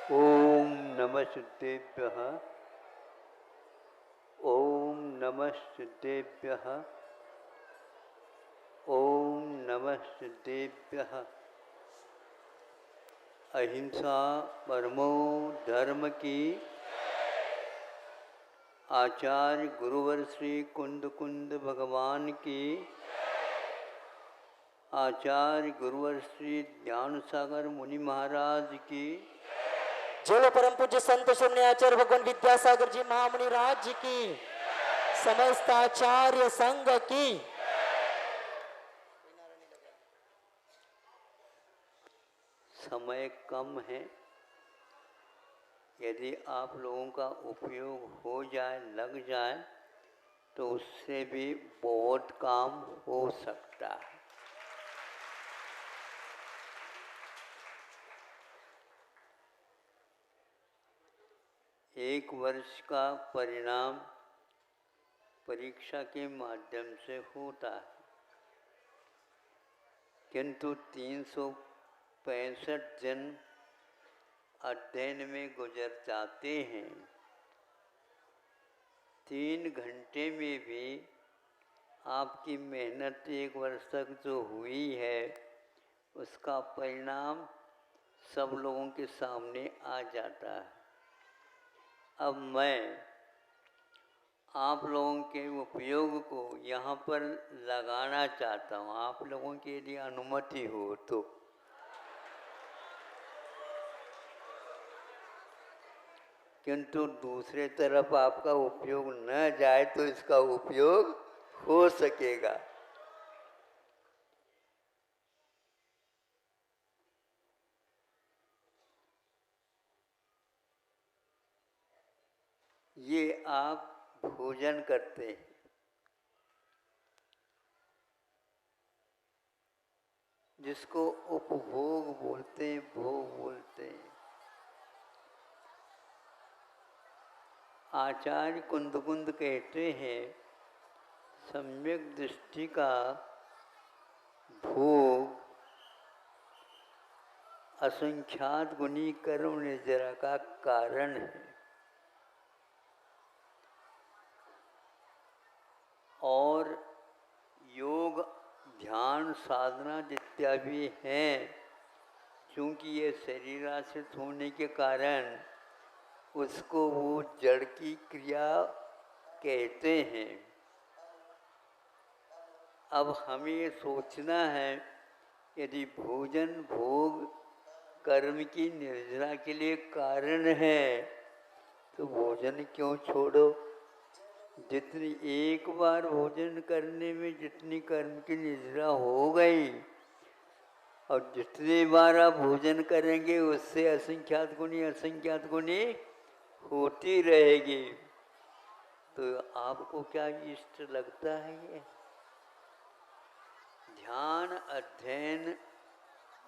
ओम नमः सिद्धेभ्यः। ओम नमः सिद्धेभ्यः। ओम नमः सिद्धेभ्यः। अहिंसा परमो धर्म की। आचार्य गुरुवर श्री कुंद कुंद भगवान की। आचार्य गुरुवर श्री ज्ञान सागर मुनि महाराज की। जय परम पूज्य संत शून्य आचार्य भगवान विद्यासागर जी महामुनि राज जी की। समस्त आचार्य संघ की। समय कम है, यदि आप लोगों का उपयोग हो जाए, लग जाए, तो उससे भी बहुत काम हो सकता है। एक वर्ष का परिणाम परीक्षा के माध्यम से होता है, किंतु 365 दिन अध्ययन में गुजर जाते हैं। 3 घंटे में भी आपकी मेहनत एक वर्ष तक जो हुई है, उसका परिणाम सब लोगों के सामने आ जाता है। अब मैं आप लोगों के उपयोग को यहाँ पर लगाना चाहता हूँ, आप लोगों की यदि अनुमति हो तो। किंतु दूसरे तरफ आपका उपयोग न जाए तो इसका उपयोग हो सकेगा। ये आप भोजन करते हैं, जिसको उपभोग बोलते हैं, भोग बोलते हैं। आचार्य कुंद कहते हैं, सम्यक दृष्टि का भोग असंख्यात गुणी कर्म निजरा का कारण है। और योग ध्यान साधना इत्यादि हैं, क्योंकि ये शरीराश्रित होने के कारण उसको वो जड़ की क्रिया कहते हैं। अब हमें ये सोचना है, यदि भोजन भोग कर्म की निर्जरा के लिए कारण है, तो भोजन क्यों छोड़ो। जितनी एक बार भोजन करने में जितनी कर्म की निर्जरा हो गई, और जितनी बार आप भोजन करेंगे उससे असंख्यात गुनी होती रहेगी। तो आपको क्या इष्ट लगता है? ये ध्यान, अध्ययन,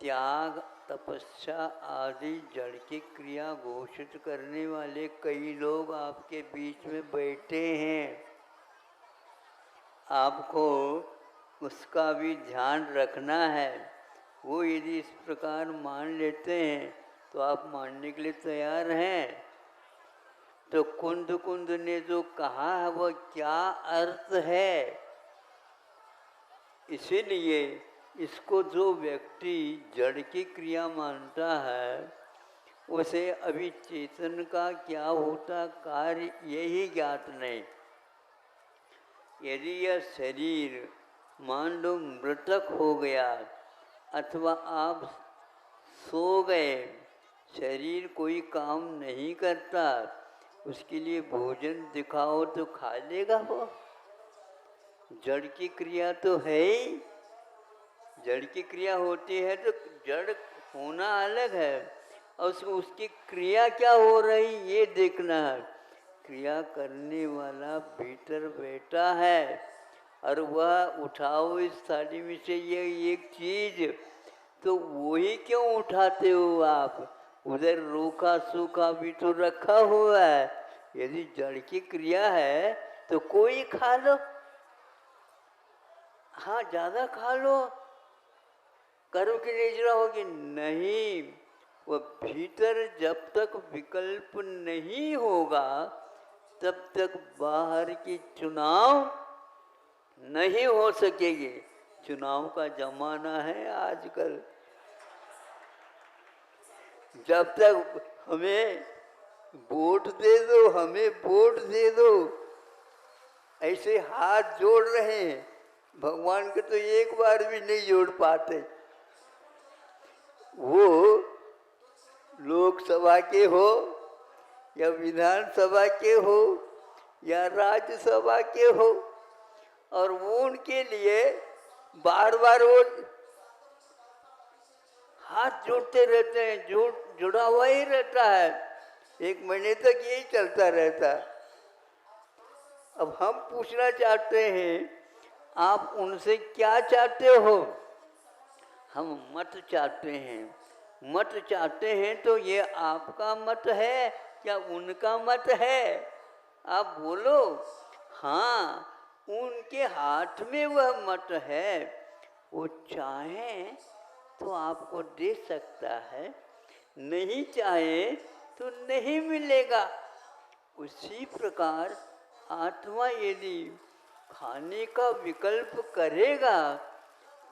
त्याग, तपस्या आदि जड़ की क्रिया घोषित करने वाले कई लोग आपके बीच में बैठे हैं। आपको उसका भी ध्यान रखना है। वो यदि इस प्रकार मान लेते हैं तो आप मानने के लिए तैयार हैं। तो कुंद ने जो कहा है वह क्या अर्थ है? इसीलिए इसको जो व्यक्ति जड़ की क्रिया मानता है, उसे अभी चेतन का क्या होता कार्य यही ज्ञात नहीं। यदि यह शरीर मान लो मृतक हो गया, अथवा आप सो गए, शरीर कोई काम नहीं करता, उसके लिए भोजन दिखाओ तो खा लेगा वो। जड़ की क्रिया तो है ही। जड़ की क्रिया होती है तो जड़ होना अलग है, और उसकी क्रिया क्या हो रही ये देखना है। क्रिया करने वाला भीतर बैठा है, और वह उठाओ इस थाली में से ये एक चीज, तो वही क्यों उठाते हो आप? उधर रूखा सूखा भी तो रखा हुआ है। यदि जड़ की क्रिया है तो कोई खा लो, हाँ ज्यादा खा लो, कर्म की निजरा होगी नहीं। वह भीतर जब तक विकल्प नहीं होगा तब तक बाहर की चुनाव नहीं हो सकेगी। चुनाव का जमाना है आजकल। जब तक हमें वोट दे दो, हमें वोट दे दो, ऐसे हाथ जोड़ रहे हैं, भगवान के तो एक बार भी नहीं जोड़ पाते। वो लोकसभा के हो या विधानसभा के हो या राज्यसभा के हो, और वो उनके लिए बार बार वो हाथ जोड़ते रहते हैं, जुड़ा हुआ ही रहता है। 1 महीने तक यही चलता रहता है। अब हम पूछना चाहते हैं, आप उनसे क्या चाहते हो? हम मत चाहते हैं। मत चाहते हैं तो ये आपका मत है क्या उनका मत है? आप बोलो। हाँ, उनके हाथ में वह मत है। वो चाहें तो आपको दे सकता है, नहीं चाहे तो नहीं मिलेगा। उसी प्रकार आत्मा यदि खाने का विकल्प करेगा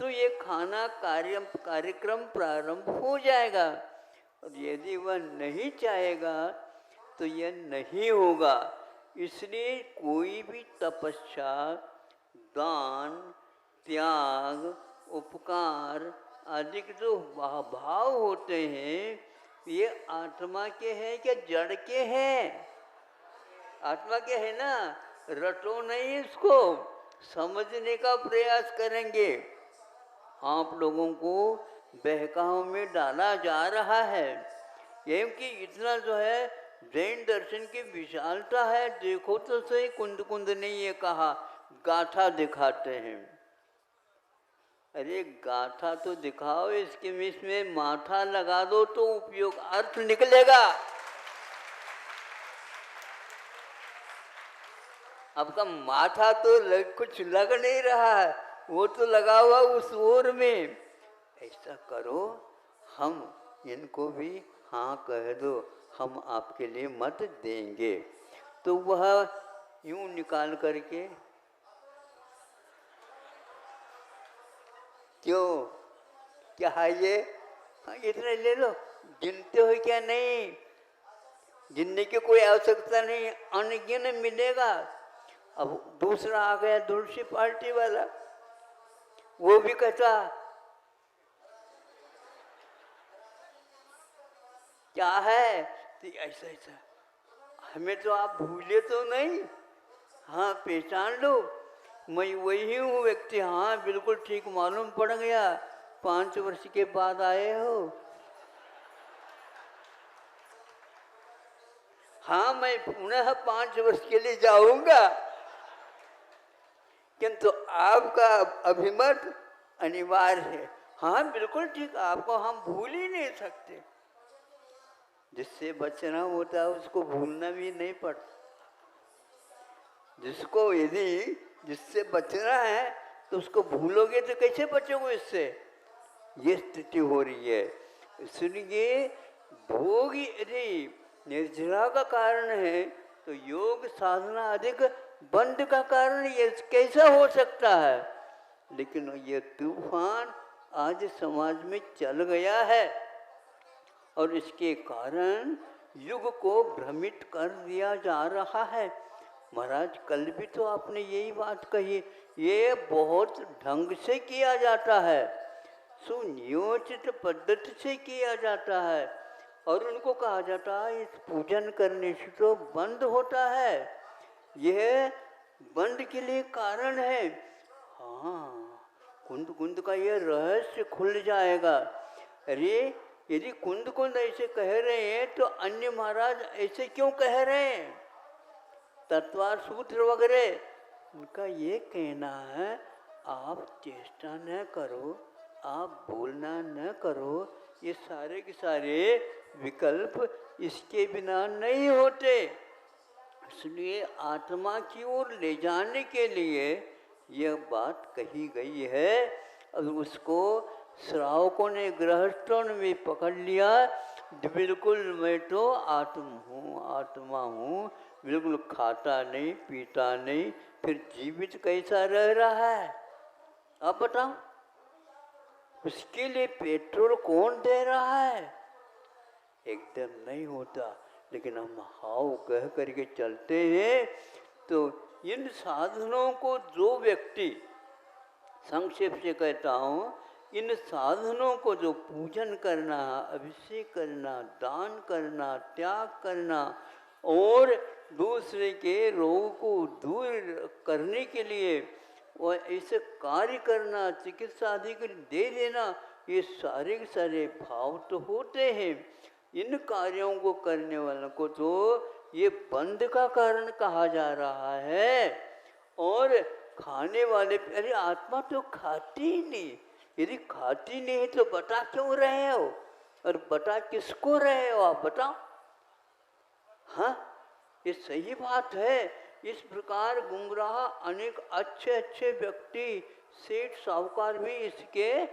तो ये खाना कार्यक्रम प्रारंभ हो जाएगा, और यदि वह नहीं चाहेगा तो यह नहीं होगा। इसलिए कोई भी तपस्या, दान, त्याग, उपकार आदि के जो भाव होते हैं, ये आत्मा के हैं क्या जड़ के हैं? आत्मा के है ना। रटो नहीं, इसको समझने का प्रयास करेंगे। आप लोगों को बहकाव में डाला जा रहा है, क्योंकि इतना जो है जैन दर्शन की विशालता है। देखो तो सही, कुंद कुंद ने ये कहा, गाथा दिखाते हैं। अरे गाथा तो दिखाओ, इसमें माथा लगा दो तो उपयोग अर्थ निकलेगा। आपका माथा तो कुछ लग नहीं रहा है, वो तो लगा हुआ उस ओर में। ऐसा करो, हम इनको भी हाँ कह दो, हम आपके लिए मत देंगे। तो वह यूं निकाल करके, क्यों क्या है ये? हाँ, इतने ले लो। गिनते हो क्या? नहीं, गिनने की कोई आवश्यकता नहीं, अनगिन मिलेगा। अब दूसरा आ गया दूसरी पार्टी वाला, वो भी कहता क्या है? तो ऐसा ऐसा, हमें तो आप भूले तो नहीं? हाँ, पहचान लो, मैं वही हूँ व्यक्ति। हाँ, बिल्कुल ठीक मालूम पड़ गया, 5 वर्ष के बाद आए हो। हाँ, मैं पुनः 5 वर्ष के लिए जाऊंगा, किंतु आपका अभिमत अनिवार्य है। हाँ, बिल्कुल ठीक, आपको हम भूल ही नहीं सकते। जिससे बचना होता है उसको भूलना भी नहीं पड़ता। जिससे बचना है तो उसको भूलोगे तो कैसे बचोगे इससे? ये स्थिति हो रही है। इसलिए भोग यदि निर्जरा का कारण है तो योग साधना अधिक बंद का कारण ये कैसा हो सकता है? लेकिन ये तूफान आज समाज में चल गया है, और इसके कारण युग को भ्रमित कर दिया जा रहा है। महाराज, कल भी तो आपने यही बात कही, ये बहुत ढंग से किया जाता है, सुनियोजित पद्धति से किया जाता है, और उनको कहा जाता है इस पूजन करने से तो बंद होता है, यह बंद के लिए कारण है। हाँ, कुंद कुंद का यह रहस्य खुल जाएगा। अरे, यदि कुंद कुंद ऐसे कह रहे हैं तो अन्य महाराज ऐसे क्यों कह रहे हैं? तत्वार सूत्र वगैरह उनका ये कहना है, आप चेष्टा न करो, आप बोलना न करो, ये सारे के सारे विकल्प इसके बिना नहीं होते। इसलिए आत्मा की ओर ले जाने के लिए यह बात कही गई है, और उसको श्रावकों ने, गृहस्थों ने भी पकड़ लिया, बिल्कुल मैं तो आत्मा हूँ, बिल्कुल खाता नहीं पीता नहीं, फिर जीवित कैसा रह रहा है? आप बताओ, उसके लिए पेट्रोल कौन दे रहा है? एकदम नहीं होता। लेकिन हम हाउ कह करके चलते हैं। तो इन साधनों को जो व्यक्ति, संक्षेप से कहता हूँ, इन साधनों को जो पूजन करना, अभिषेक करना, दान करना, त्याग करना और दूसरे के रोग को दूर करने के लिए और ऐसे कार्य करना, चिकित्सा आदि के लिए दे देना, ये सारे के सारे भाव तो होते हैं। इन कार्यों को करने वालों को तो ये बंध का कारण कहा जा रहा है। और खाने वाले, अरे आत्मा तो खाती ही नहीं, यदि खाती नहीं तो बता क्यों रहे हो? और बता किसको रहे हो आप बताओ? हाँ, ये सही बात है। इस प्रकार गुमराह अनेक अच्छे अच्छे व्यक्ति, सेठ साहूकार भी इसके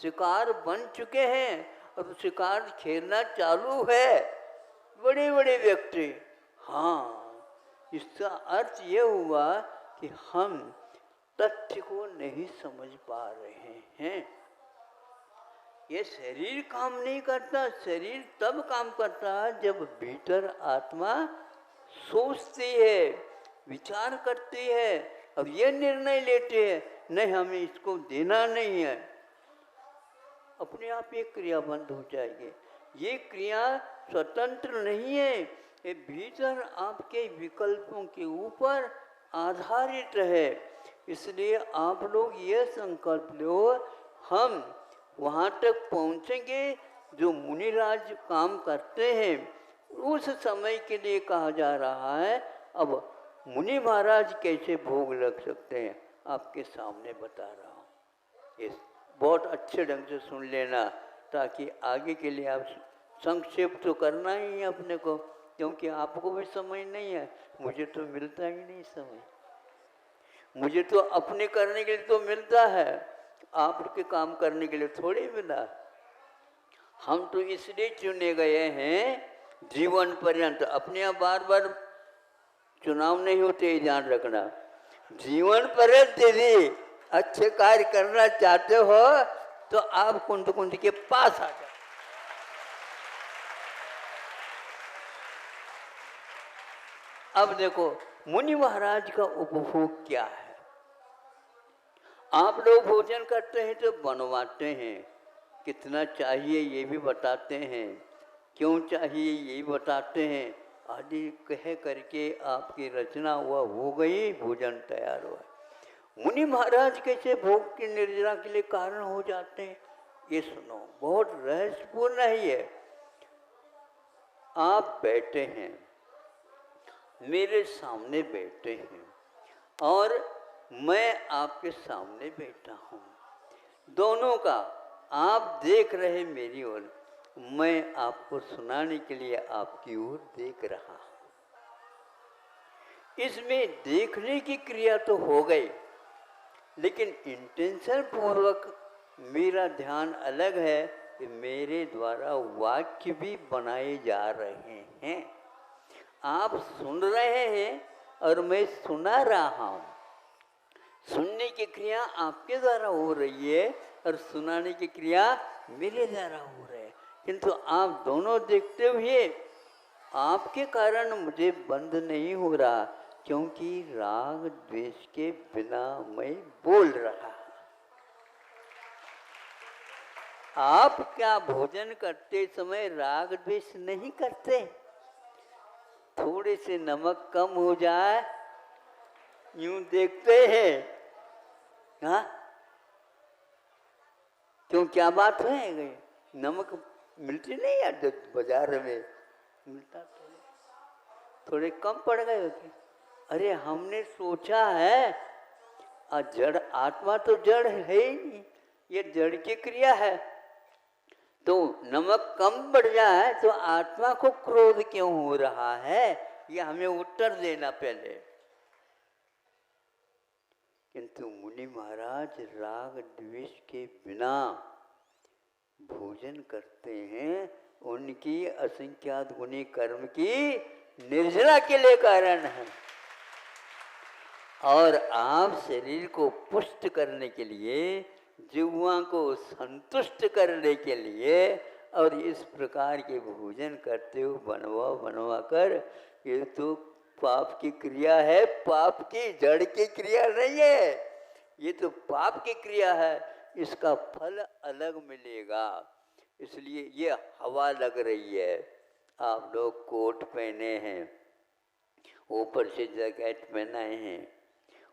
शिकार बन चुके हैं और शिकार खेलना चालू है, बड़े बड़े व्यक्ति। हाँ, इसका अर्थ ये हुआ कि हम तथ्य को नहीं समझ पा रहे हैं। ये शरीर काम नहीं करता, शरीर तब काम करता है जब भीतर आत्मा सोचती है, विचार करती है और ये निर्णय लेते हैं, नहीं हमें इसको देना नहीं है। अपने आप ये क्रिया बंद हो जाएगी। ये क्रिया स्वतंत्र नहीं है, ये भीतर आपके विकल्पों के ऊपर आधारित है। इसलिए आप लोग ये संकल्प लो, हम वहाँ तक पहुँचेंगे जो मुनिराज काम करते हैं। उस समय के लिए कहा जा रहा है। अब मुनि महाराज कैसे भोग लग सकते हैं आपके सामने बता रहा हूँ। इस बहुत अच्छे ढंग से सुन लेना, ताकि आगे के लिए आप संक्षेप तो करना ही है अपने को, क्योंकि आपको भी समय नहीं है, मुझे तो मिलता ही नहीं समय। मुझे तो अपने करने के लिए तो मिलता है, आपके काम करने के लिए थोड़ी मिला। हम तो इसलिए चुने गए हैं जीवन पर्यंत। अपने आप बार बार चुनाव नहीं होते, ही ध्यान रखना। जीवन पर्यंत यदि अच्छे कार्य करना चाहते हो तो आप कुंड कुंड के पास आ जाओ। अब देखो मुनि महाराज का उपभोग क्या है। आप लोग भोजन करते हैं तो बनवाते हैं, कितना चाहिए ये भी बताते हैं, क्यों चाहिए ये भी बताते हैं, आदि कह करके आपकी रचना हुआ हो गई, भोजन तैयार हुआ। मुनि महाराज कैसे भोग की निर्जरा के लिए कारण हो जाते हैं, ये सुनो, बहुत रहस्यपूर्ण है ये। आप बैठे हैं, मेरे सामने बैठे हैं और मैं आपके सामने बैठा हूँ, दोनों का आप देख रहे मेरी ओर, मैं आपको सुनाने के लिए आपकी ओर देख रहा हूँ। इसमें देखने की क्रिया तो हो गई, लेकिन इंटेंशन पूर्वक मेरा ध्यान अलग है कि मेरे द्वारा वाक्य भी बनाए जा रहे हैं। आप सुन रहे हैं और मैं सुना रहा हूँ। सुनने की क्रिया आपके द्वारा हो रही है और सुनाने की क्रिया मेरे द्वारा हो रही है, किंतु आप दोनों देखते हुए आपके कारण मुझे बंद नहीं हो रहा, क्योंकि राग द्वेष के बिना मैं बोल रहा। आप क्या भोजन करते समय राग द्वेष नहीं करते? थोड़े से नमक कम हो जाए यूं देखते हैं, हाँ क्यों, क्या बात है गई? नमक मिलती नहीं यार, बाजार में मिलता तो थोड़े कम पड़ गए होते। अरे हमने सोचा है जड़, आत्मा तो जड़ है ही नहीं, ये जड़ की क्रिया है, तो नमक कम बढ़ जाए तो आत्मा को क्रोध क्यों हो रहा है, ये हमें उत्तर देना पहले। किंतु मुनि महाराज राग द्वेष के बिना भोजन करते हैं, उनकी असंख्यात गुणी कर्म की निर्जरा के लिए कारण है। और आप शरीर को पुष्ट करने के लिए, जिह्वा को संतुष्ट करने के लिए और इस प्रकार के भोजन करते हो बनवा बनवा कर, ये तो पाप की क्रिया है, पाप की जड़ की क्रिया नहीं है, ये तो पाप की क्रिया है। इसका फल अलग मिलेगा। इसलिए ये हवा लग रही है। आप लोग कोट पहने हैं, ऊपर से जैकेट पहनाए हैं,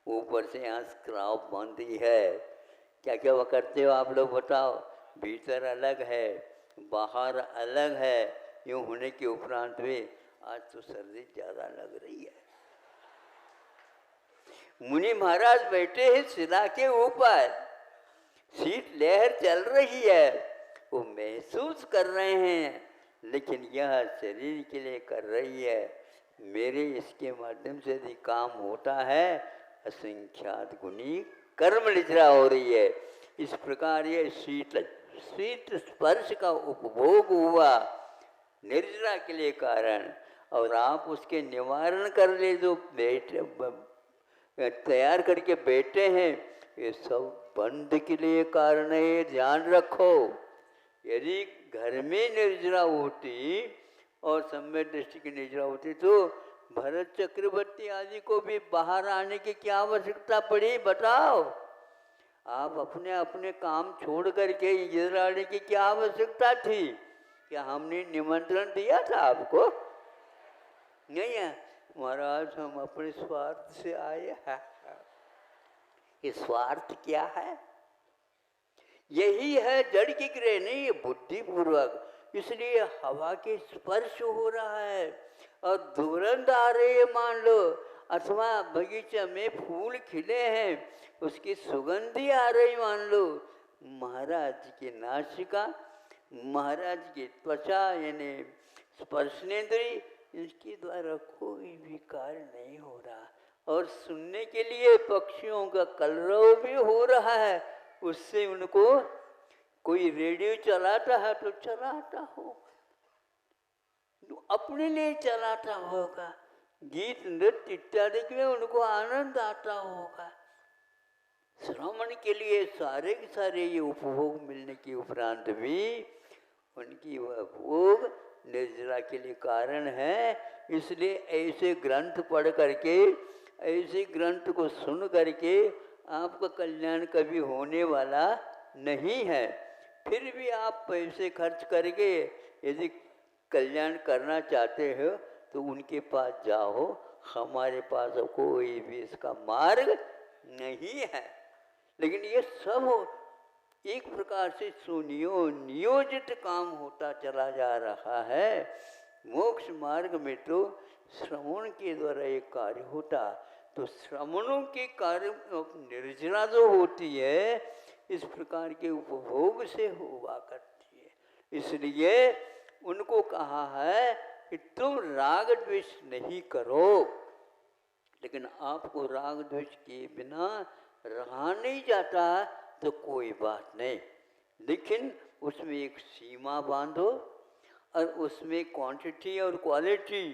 ऊपर से यहाँ स्क्राफ बांधी है, क्या क्या वो करते हो आप लोग बताओ? भीतर अलग है, बाहर अलग है। यूँ होने के उपरांत भी आज तो सर्दी ज़्यादा लग रही है। मुनि महाराज बैठे हैं शिला के ऊपर, शीत लहर चल रही है, वो महसूस कर रहे हैं, लेकिन यह शरीर के लिए कर रही है। मेरे इसके माध्यम से यदि काम होता है, असंख्यात गुणी कर्म निद्रा हो रही है। इस प्रकार ये शीत स्पर्श का उपभोग हुआ निर्जरा के लिए कारण, और आप उसके निवारण कर ले जो बैठे तैयार करके बैठे हैं, ये सब बंध के लिए कारण है, ये ध्यान रखो। यदि घर में निर्जरा होती और सम्यक दृष्टि की निर्जरा होती तो भरत चक्रवर्ती आदि को भी बाहर आने की क्या आवश्यकता पड़ी, बताओ? आप अपने अपने काम छोड़ करके इधर आने की क्या आवश्यकता थी? क्या हमने निमंत्रण दिया था आपको? नहीं है महाराज, हम अपने स्वार्थ से आए हैं। ये स्वार्थ क्या है? यही है जड़ की क्रिया, नहीं है बुद्धिपूर्वक। इसलिए हवा के स्पर्श हो रहा है और दुर्गंध आ रही है मान लो, अथवा बगीचा में फूल खिले हैं, उसकी सुगंधी आ रही मान लो। महाराज की नासिका, महाराज की त्वचा यानी स्पर्शनेंद्रिय, इसके द्वारा कोई भी कार्य नहीं हो रहा। और सुनने के लिए पक्षियों का कलरव भी हो रहा है, उससे उनको कोई रेडियो चलाता है तो चलाता होगा, अपने लिए चलाता होगा, गीत नृत्य इत्यादि में उनको आनंद आता होगा। श्रवण के लिए सारे के सारे ये उपभोग मिलने के उपरांत भी उनकी वह भोग निर्जरा के लिए कारण है। इसलिए ऐसे ग्रंथ पढ़ करके, ऐसे ग्रंथ को सुन करके आपका कल्याण कभी होने वाला नहीं है। फिर भी आप पैसे खर्च करके यदि कल्याण करना चाहते हो तो उनके पास जाओ, हमारे पास कोई भी इसका मार्ग नहीं है। लेकिन ये सब एक प्रकार से सुनियोजित काम होता चला जा रहा है। मोक्ष मार्ग में तो श्रवण के द्वारा एक कार्य होता, तो श्रवणों के कार्य निर्जरा जो होती है इस प्रकार के उपभोग से हुआ करती है। इसलिए उनको कहा है कि तुम राग द्वेष नहीं करो। लेकिन आपको राग द्वेष के बिना रहा नहीं जाता तो कोई बात नहीं, लेकिन उसमें एक सीमा बांधो और उसमें क्वांटिटी और क्वालिटी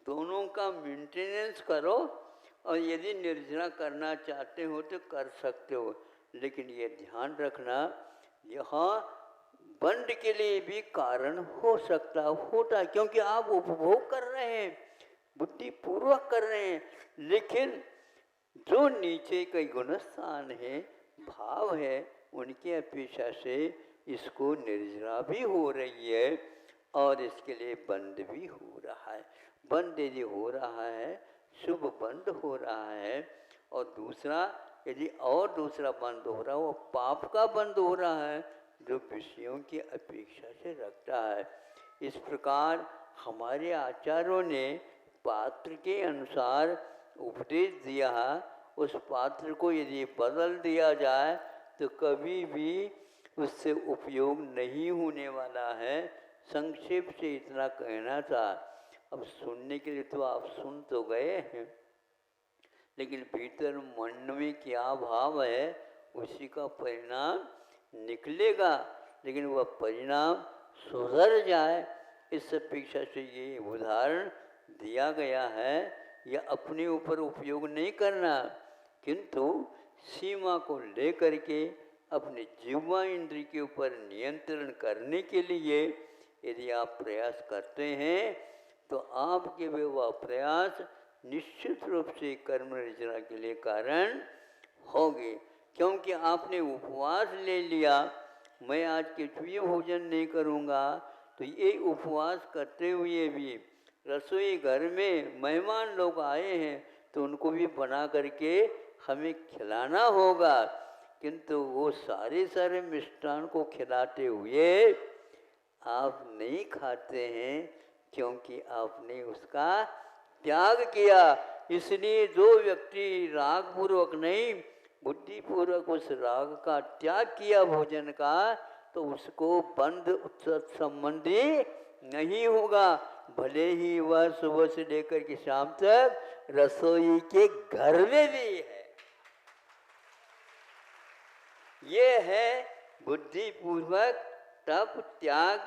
दोनों का मेंटेनेंस करो। और यदि निर्जरा करना चाहते हो तो कर सकते हो, लेकिन ये ध्यान रखना यहाँ बंद के लिए भी कारण हो सकता होता, क्योंकि आप उपभोग कर रहे हैं, बुद्धिपूर्वक कर रहे हैं, लेकिन जो नीचे के गुणस्थान है, भाव है, उनकी अपेक्षा से इसको निर्जरा भी हो रही है और इसके लिए बंद भी हो रहा है। बंद यदि हो रहा है, शुभ बंद हो रहा है, और दूसरा यदि और दूसरा बंद हो रहा है वो पाप का बंद हो रहा है जो विषयों की अपेक्षा से रखता है। इस प्रकार हमारे आचार्यों ने पात्र के अनुसार उपदेश दिया है, उस पात्र को यदि बदल दिया जाए तो कभी भी उससे उपयोग नहीं होने वाला है। संक्षेप से इतना कहना था। अब सुनने के लिए तो आप सुन तो गए हैं, लेकिन भीतर मन में क्या भाव है उसी का परिणाम निकलेगा। लेकिन वह परिणाम सुधर जाए इस अपेक्षा से ये उदाहरण दिया गया है। यह अपने ऊपर उपयोग नहीं करना, किंतु सीमा को लेकर के अपने जिह्वा इंद्रिय के ऊपर नियंत्रण करने के लिए यदि आप प्रयास करते हैं तो आपके वह प्रयास निश्चित रूप से कर्म रचना के लिए कारण होंगे। क्योंकि आपने उपवास ले लिया, मैं आज केचुए भोजन नहीं करूँगा, तो ये उपवास करते हुए भी रसोई घर में मेहमान लोग आए हैं तो उनको भी बना करके हमें खिलाना होगा, किंतु वो सारे मिष्ठान को खिलाते हुए आप नहीं खाते हैं क्योंकि आपने उसका त्याग किया। इसलिए जो व्यक्ति रागपूर्वक नहीं बुद्धिपूर्वक उस राग का त्याग किया भोजन का, तो उसको बंध संबंधी नहीं होगा, भले ही वह सुबह से लेकर के शाम तक रसोई के घर में भी है। ये है बुद्धिपूर्वक तप त्याग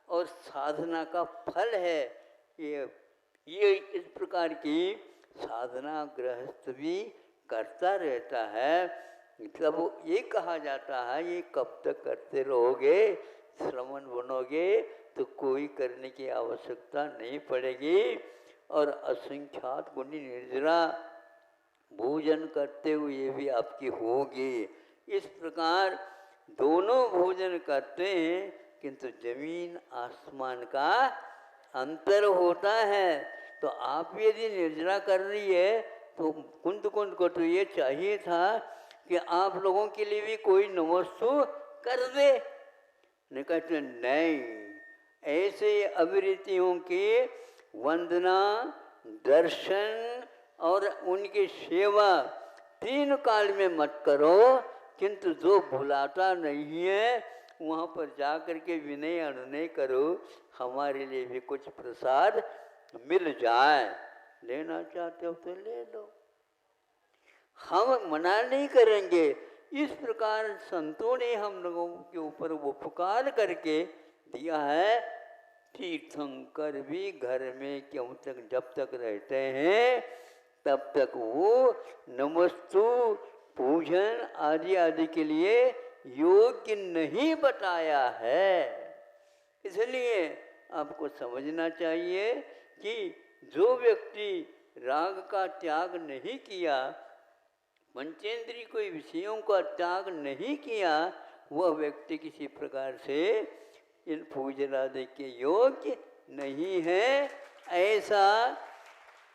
और साधना का फल है। ये इस प्रकार की साधना गृहस्थ भी करता रहता है। तब ये कहा जाता है ये कब तक करते रहोगे, श्रमण बनोगे तो कोई करने की आवश्यकता नहीं पड़ेगी और असंख्यात गुणी निर्जरा भोजन करते हुए भी आपकी होगी। इस प्रकार दोनों भोजन करते हैं, किंतु जमीन आसमान का अंतर होता है। तो आप यदि निर्जरा कर रही है तो कुंद को तो ये चाहिए था कि आप लोगों के लिए भी कोई नमस्तु कर दे, नहीं कहते नहीं। ऐसे अविरतियों की वंदना, दर्शन और उनकी सेवा 3 काल में मत करो, किंतु जो भुलाता नहीं है वहाँ पर जा कर के विनय अनुनय करो, हमारे लिए भी कुछ प्रसाद मिल जाए। लेना चाहते हो तो ले लो, हम मना नहीं करेंगे। इस प्रकार संतों ने हम लोगों के ऊपर उपकार करके दिया है। तीर्थंकर भी घर में क्यों तक जब तक रहते हैं तब तक वो नमस्तु पूजन आदि आदि के लिए योग्य नहीं बताया है। इसलिए आपको समझना चाहिए कि जो व्यक्ति राग का त्याग नहीं किया, पंचेंद्रिय कोई विषयों का त्याग नहीं किया, वह व्यक्ति किसी प्रकार से इन पूजन आदि के योग्य नहीं है। ऐसा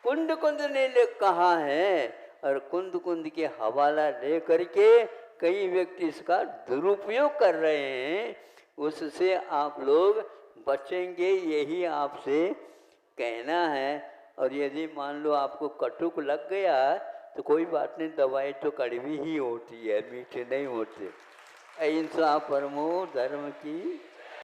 कुंद ने कहा है और कुंद के हवाला ले करके कई व्यक्ति इसका दुरुपयोग कर रहे हैं। उससे आप लोग बचेंगे, यही आपसे कहना है। और यदि मान लो आपको कटुक लग गया तो कोई बात नहीं, दवाई तो कड़वी ही होती है, मीठे नहीं होते। अहिंसा परमो धर्म की